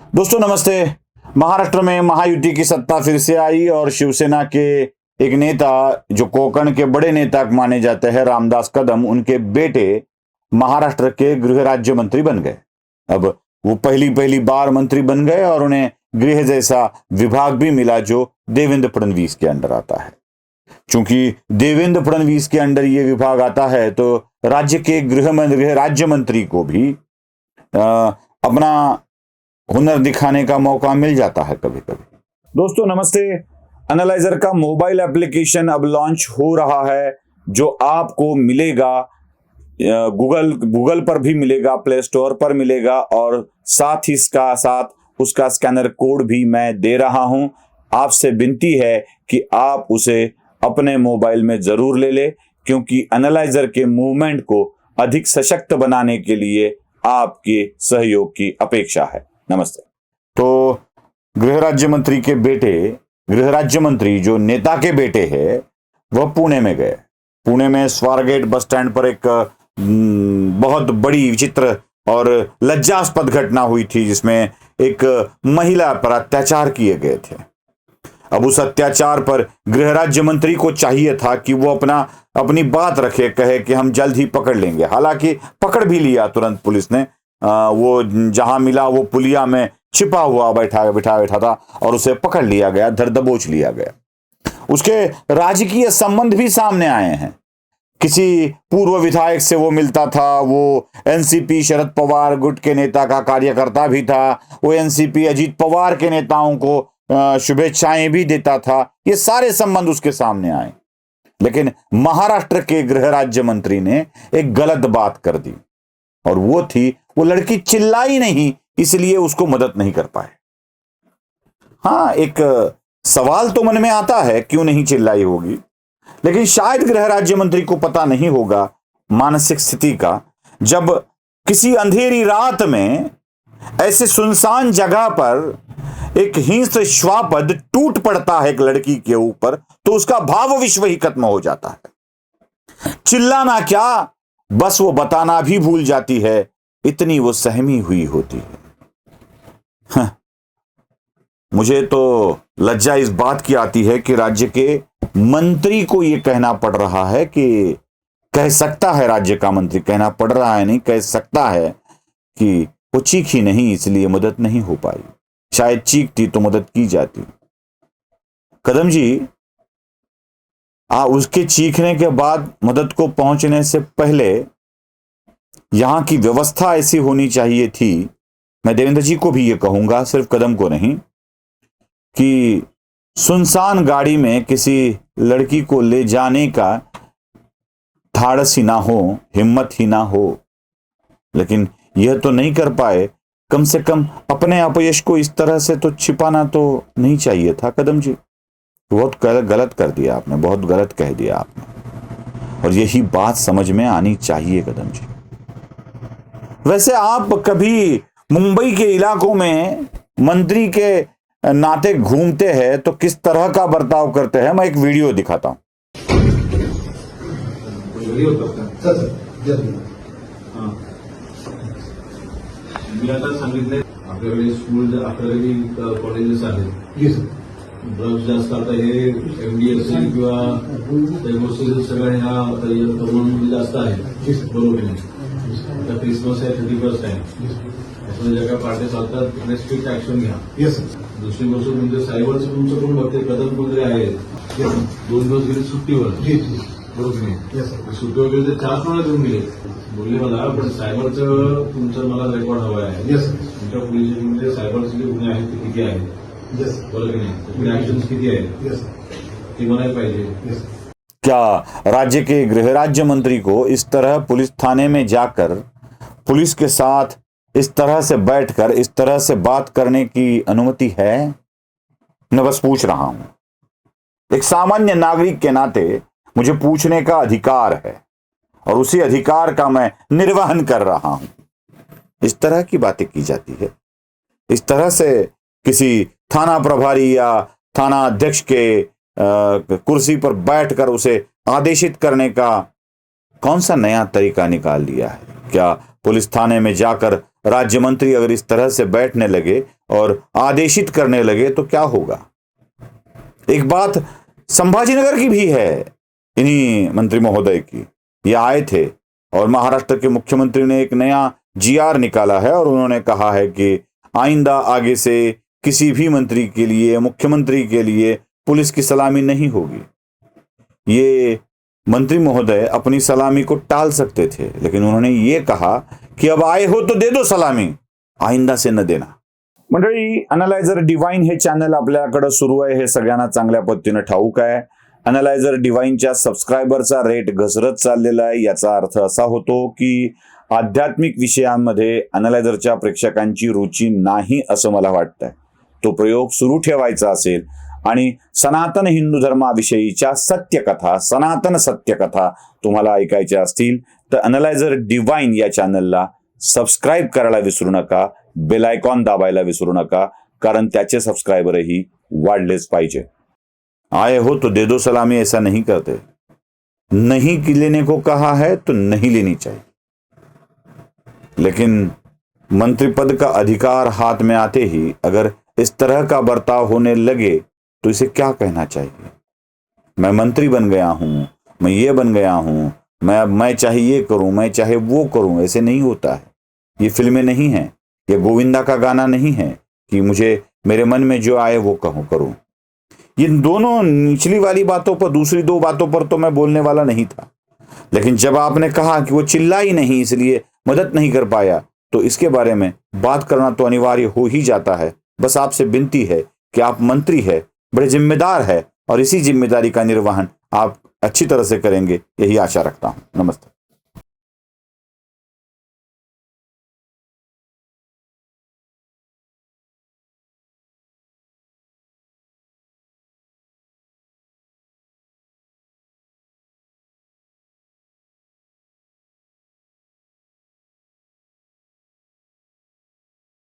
दोस्तों नमस्ते। महाराष्ट्र में महायुति की सत्ता फिर से आई और शिवसेना के एक नेता जो कोकण के बड़े नेता माने जाते हैं रामदास कदम, उनके बेटे महाराष्ट्र के गृह राज्य मंत्री बन गए। अब वो पहली बार मंत्री बन गए और उन्हें गृह जैसा विभाग भी मिला जो देवेंद्र फडणवीस के अंडर आता है। चूंकि देवेंद्र फडणवीस के अंडर ये विभाग आता है तो राज्य के गृह राज्य मंत्री को भी अपना हुनर दिखाने का मौका मिल जाता है कभी कभी। दोस्तों नमस्ते। एनालाइजर का मोबाइल एप्लीकेशन अब लॉन्च हो रहा है जो आपको मिलेगा गूगल पर भी मिलेगा, प्ले स्टोर पर मिलेगा और साथ ही साथ उसका स्कैनर कोड भी मैं दे रहा हूं। आपसे विनती है कि आप उसे अपने मोबाइल में जरूर ले ले, क्योंकि एनालाइजर के मूवमेंट को अधिक सशक्त बनाने के लिए आपके सहयोग की अपेक्षा है। नमस्ते। तो गृह राज्य मंत्री के बेटे, गृह राज्य मंत्री जो नेता के बेटे हैं, वह पुणे में गए। पुणे में स्वारगेट बस स्टैंड पर एक बहुत बड़ी विचित्र और लज्जास्पद घटना हुई थी जिसमें एक महिला पर अत्याचार किए गए थे। अब उस अत्याचार पर गृह राज्य मंत्री को चाहिए था कि वो अपनी बात रखे, कहे कि हम जल्द ही पकड़ लेंगे। हालांकि पकड़ भी लिया तुरंत पुलिस ने। वो जहां मिला वो पुलिया में छिपा हुआ बैठा था और उसे पकड़ लिया गया, धर दबोच लिया गया। उसके राजकीय संबंध भी सामने आए हैं। किसी पूर्व विधायक से वो मिलता था, वो एनसीपी शरद पवार गुट के नेता का कार्यकर्ता भी था, वो एनसीपी अजीत पवार के नेताओं को शुभेच्छाएं भी देता था। ये सारे संबंध उसके सामने आए, लेकिन महाराष्ट्र के गृह राज्य मंत्री ने एक गलत बात कर दी और वो थी, वो लड़की चिल्लाई नहीं इसलिए उसको मदद नहीं कर पाए। हाँ, एक सवाल तो मन में आता है क्यों नहीं चिल्लाई होगी, लेकिन शायद गृह राज्य मंत्री को पता नहीं होगा मानसिक स्थिति का। जब किसी अंधेरी रात में ऐसे सुनसान जगह पर एक हिंस्र श्वापद टूट पड़ता है एक लड़की के ऊपर, तो उसका भाव विश्व ही खत्म हो जाता है। चिल्लाना क्या, बस वो बताना भी भूल जाती है, इतनी वो सहमी हुई होती है। मुझे तो लज्जा इस बात की आती है कि राज्य के मंत्री को यह कहना पड़ रहा है कि कह सकता है, राज्य का मंत्री कहना पड़ रहा है, नहीं कह सकता है कि वो चीखी नहीं इसलिए मदद नहीं हो पाई। शायद चीखती तो मदद की जाती। कदम जी, उसके चीखने के बाद मदद को पहुंचने से पहले यहां की व्यवस्था ऐसी होनी चाहिए थी। मैं देवेंद्र जी को भी ये कहूंगा, सिर्फ कदम को नहीं, कि सुनसान गाड़ी में किसी लड़की को ले जाने का धाड़स ही ना हो, हिम्मत ही ना हो, लेकिन यह तो नहीं कर पाए। कम से कम अपने अपयश को इस तरह से तो छिपाना तो नहीं चाहिए था कदम जी। बहुत गलत कर दिया आपने, बहुत गलत कह दिया आपने, और यही बात समझ में आनी चाहिए कदम जी। वैसे आप कभी मुंबई के इलाकों में मंत्री के नाते घूमते हैं तो किस तरह का बर्ताव करते हैं? मैं एक वीडियो दिखाता हूं। मी आता सांगितले आपल्याकडे स्कूल आपल्याकडे कॉलेजेस आहेत, ड्रग्स जास्त आता हे एमडीएससी किंवा त्या गोष्टी सगळ्या ह्या तरुणांमध्ये जास्त आहे, बरोबर नाही? आता क्रिसमस आहे, 31 आहे, त्याच्यामध्ये ज्या काही पार्ट्या चालतात आणि स्ट्रिक्ट ऍक्शन घ्या। दुसरी गोष्ट म्हणजे सायबरचं तुमचं कोण बघते, कदम वगैरे आहेत, 2 दिवस गेले सुट्टीवर, बरोबर नाही? सुट्टीवर गेले तर 4 वेळा देऊन गेले, बोलले मला, पण सायबरचं तुमचं मला रेकॉर्ड हवं आहे। तुमच्या पोलिसमध्ये सायबरचे जे गुन्हे आहेत ते किती आहेत, बरोबर नाही? ऍक्शन किती आहेत ते म्हणायला पाहिजे। क्या राज्य के गृह राज्य मंत्री को इस तरह पुलिस थाने में जाकर पुलिस के साथ इस तरह से बैठकर इस तरह से बात करने की अनुमति है? मैं बस पूछ रहा हूं। एक सामान्य नागरिक के नाते मुझे पूछने का अधिकार है और उसी अधिकार का मैं निर्वहन कर रहा हूं। इस तरह की बातें की जाती है, इस तरह से किसी थाना प्रभारी या थाना अध्यक्ष के कुर्सी पर बैठकर उसे आदेशित करने का कौन सा नया तरीका निकाल लिया है? क्या पुलिस थाने में जाकर राज्य मंत्री अगर इस तरह से बैठने लगे और आदेशित करने लगे तो क्या होगा। एक बात संभाजीनगर की भी है, इन्हीं मंत्री महोदय की। ये आए थे और महाराष्ट्र के मुख्यमंत्री ने एक नया जीआर निकाला है और उन्होंने कहा है कि आइंदा आगे से किसी भी मंत्री के लिए, मुख्यमंत्री के लिए पुलिस की सलामी नहीं होगी। ये मंत्री महोदय अपनी सलामी को टाल सकते थे, लेकिन उन्होंने ये कहा कि अब आए हो तो दे दो सलामी, आइंदा से न देना। मंडळी, अनालायझर डिवाइन हे चॅनल आपल्याकडे सुरू आहे हे सगळ्यांना चांगल्या पद्धतीने ठाऊक आहे। अनालायझर डिवाइनच्या सबस्क्रायबरचा रेट घसरत चाललेला आहे। याचा अर्थ असा होतो की आध्यात्मिक विषयांमध्ये अनालायझरच्या प्रेक्षकांची रुची नाही असं मला वाटतंय। तो प्रयोग सुरू ठेवायचा असेल आणि सनातन हिंदू धर्माविषयीच्या सत्यकथा, सनातन सत्यकथा तुम्हाला ऐकायच्या असतील तर अनालायझर डिवाइन या चॅनलला सबस्क्राईब करायला विसरू नका, बेल आयकॉन दाबायला विसरू नका, कारण त्याचे सबस्क्रायबरही वाढलेच पाहिजे। आए हो तो दे दो सलामी ऐसा नहीं करते, नहीं लेने को कहा है तो नहीं लेनी चाहिए, लेकिन मंत्री पद का अधिकार हाथ में आते ही अगर इस तरह का बर्ताव होने लगे तो इसे क्या कहना चाहिए। मैं मंत्री बन गया हूं, मैं ये बन गया हूं, मैं चाहे ये करूं, मैं चाहे वो करूं, ऐसे नहीं होता है। ये फिल्में नहीं हैं, ये गोविंदा का गाना नहीं है कि मुझे मेरे मन में जो आए वो करूं। ये दोनों निचली वाली बातों पर, दूसरी दो बातों पर तो मैं बोलने वाला नहीं था, लेकिन जब आपने कहा कि वो चिल्ला ही नहीं इसलिए मदद नहीं कर पाया, तो इसके बारे में बात करना तो अनिवार्य हो ही जाता है। बस आपसे विनती है कि आप मंत्री है, बड़े जिम्मेदार है और इसी जिम्मेदारी का निर्वहन आप अच्छी तरह से करेंगे, यही आशा रखता हूं। नमस्ते।